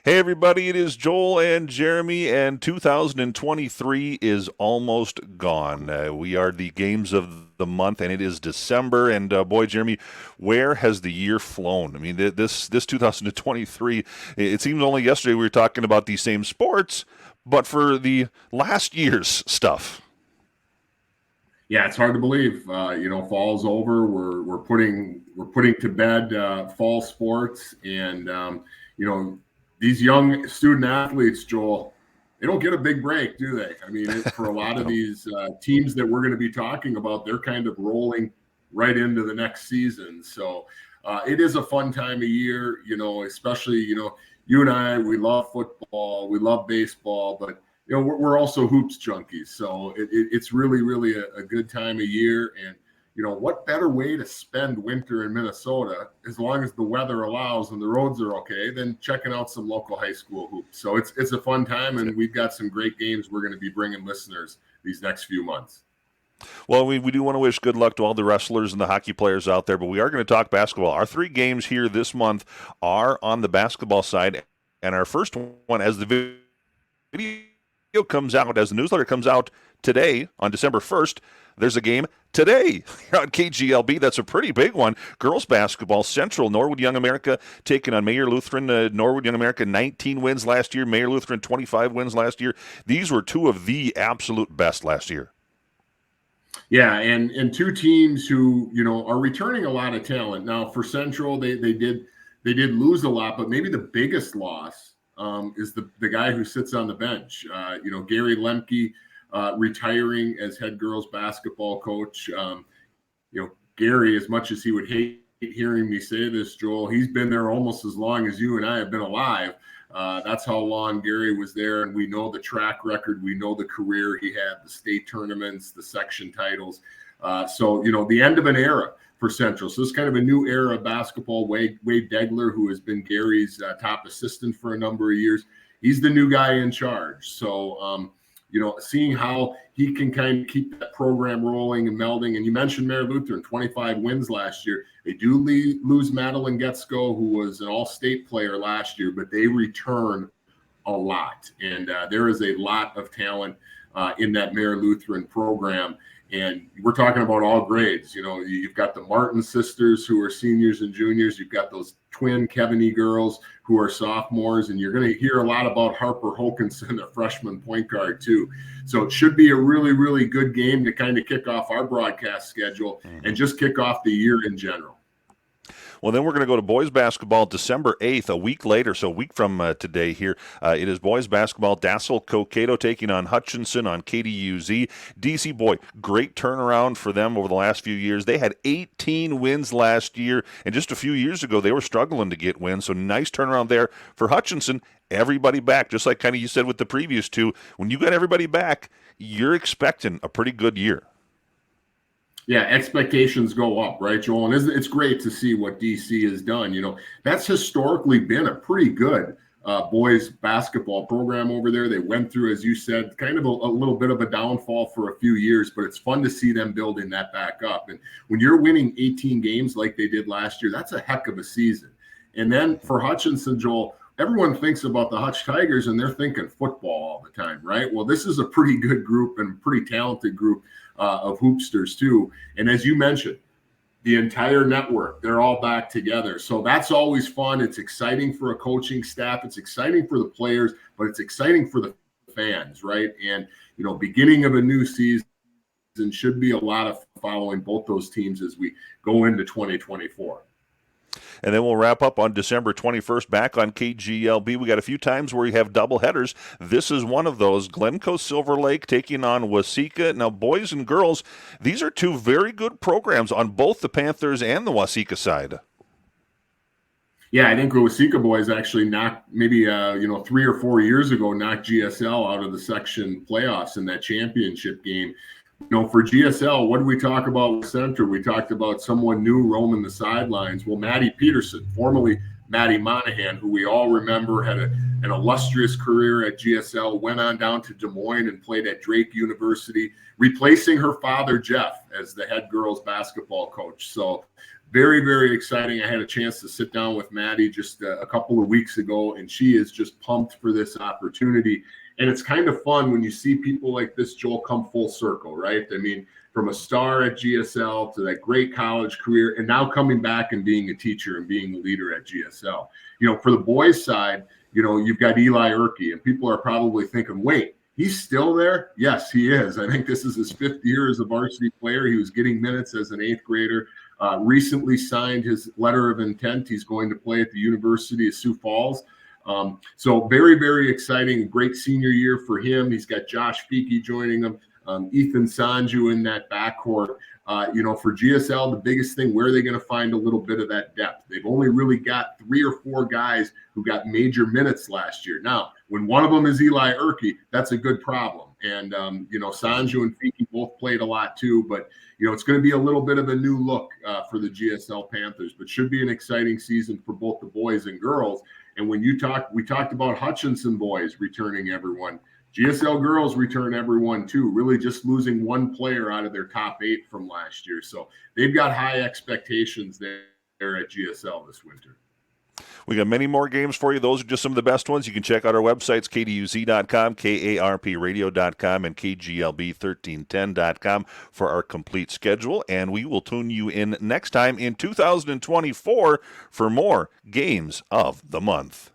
Hey, everybody, it is Joel and Jeremy, and 2023 is almost gone. We are the games of the month, and it is December. And boy, Jeremy, where has the year flown? I mean, this 2023, it seems only yesterday we were talking about these same sports, but for the last year's stuff. Yeah, it's hard to believe. Fall's over. We're putting to bed fall sports, and these young student athletes, Joel, they don't get a big break, do they? I mean, for a lot of No. these teams that we're going to be talking about, they're kind of rolling right into the next season. So it is a fun time of year, especially you and I, we love football, we love baseball, but we're also hoops junkies. So it's really, really a good time of year. And, what better way to spend winter in Minnesota, as long as the weather allows and the roads are okay, than checking out some local high school hoops. So it's a fun time, and we've got some great games we're going to be bringing listeners these next few months. Well, we do want to wish good luck to all the wrestlers and the hockey players out there, but we are going to talk basketball. Our three games here this month are on the basketball side, and our first one, as the video comes out, as the newsletter comes out today on December 1st, there's a game today on KGLB. That's a pretty big one. Girls basketball, Central, Norwood Young America taking on Mayer Lutheran. Norwood Young America, 19 wins last year. Mayer Lutheran, 25 wins last year. These were two of the absolute best last year. Yeah, and two teams who are returning a lot of talent. Now for Central, they did lose a lot, but maybe the biggest loss is the guy who sits on the bench. Gary Lemke retiring as head girls basketball coach. Gary, as much as he would hate hearing me say this, Joel, he's been there almost as long as you and I have been alive. That's how long Gary was there, and we know the track record. We know the career he had, the state tournaments, the section titles. So the end of an era for Central. So it's kind of a new era of basketball. Wade Degler, who has been Gary's top assistant for a number of years, he's the new guy in charge. So, seeing how he can kind of keep that program rolling and melding. And you mentioned Mayer Lutheran, 25 wins last year. They do lose Madeline Getsko, who was an all-state player last year, but they return a lot. And there is a lot of talent in that Mayer Lutheran program. And we're talking about all grades. You've got the Martin sisters who are seniors and juniors. You've got those twin Kevany girls who are sophomores. And you're going to hear a lot about Harper Hokinson, a freshman point guard, too. So it should be a really, really good game to kind of kick off our broadcast schedule and just kick off the year in general. Well, then we're going to go to boys basketball December 8th, a week later, so a week from today here. It is boys basketball. Dassel Cokato taking on Hutchinson on KDUZ. DC, boy, great turnaround for them over the last few years. They had 18 wins last year, and just a few years ago, they were struggling to get wins, so nice turnaround there for Hutchinson. Everybody back, just like kind of you said with the previous two. When you got everybody back, you're expecting a pretty good year. Yeah, expectations go up, right, Joel? And it's great to see what DC has done. That's historically been a pretty good boys basketball program over there. They went through, as you said, kind of a little bit of a downfall for a few years, but it's fun to see them building that back up. And when you're winning 18 games like they did last year, that's a heck of a season. And then for Hutchinson, Joel, everyone thinks about the Hutch Tigers and they're thinking football all the time, right? Well, this is a pretty good group and pretty talented group of hoopsters too. And as you mentioned, the entire network, they're all back together. So that's always fun. It's exciting for a coaching staff. It's exciting for the players, but it's exciting for the fans, right? And, beginning of a new season should be a lot of following both those teams as we go into 2024. And then we'll wrap up on December 21st back on KGLB. We got a few times where we have double headers. This is one of those. Glencoe Silver Lake taking on Waseca. Now, boys and girls, these are two very good programs on both the Panthers and the Waseca side. Yeah, I think the Waseca boys actually knocked maybe 3 or 4 years ago knocked GSL out of the section playoffs in that championship game. For GSL, what did we talk about with Central? We talked about someone new roaming the sidelines. Well, Maddie Peterson, formerly Maddie Monahan, who we all remember had an illustrious career at GSL, went on down to Des Moines and played at Drake University, replacing her father, Jeff, as the head girls basketball coach. So very, very exciting. I had a chance to sit down with Maddie just a couple of weeks ago, and she is just pumped for this opportunity. And it's kind of fun when you see people like this, Joel, come full circle, right? I mean, from a star at GSL to that great college career, and now coming back and being a teacher and being a leader at GSL. For the boys' side, you've got Eli Erkey, and people are probably thinking, wait, he's still there? Yes, he is. I think this is his 5th year as a varsity player. He was getting minutes as an 8th grader. Recently signed his letter of intent. He's going to play at the University of Sioux Falls. So very, very exciting. Great senior year for him. He's got Josh Feeke joining him. Ethan Sanju in that backcourt. For GSL, the biggest thing, where are they going to find a little bit of that depth? They've only really got 3 or 4 guys who got major minutes last year. Now, when one of them is Eli Erkey, that's a good problem. And, Sanju and Feeke both played a lot too, but, it's going to be a little bit of a new look for the GSL Panthers, but should be an exciting season for both the boys and girls. And when we talked about Hutchinson boys returning everyone. GSL girls return everyone too, really just losing one player out of their top 8 from last year. So they've got high expectations there at GSL this winter. We got many more games for you. Those are just some of the best ones. You can check out our websites, kduz.com, karpradio.com, and kglb1310.com for our complete schedule. And we will tune you in next time in 2024 for more Games of the Month.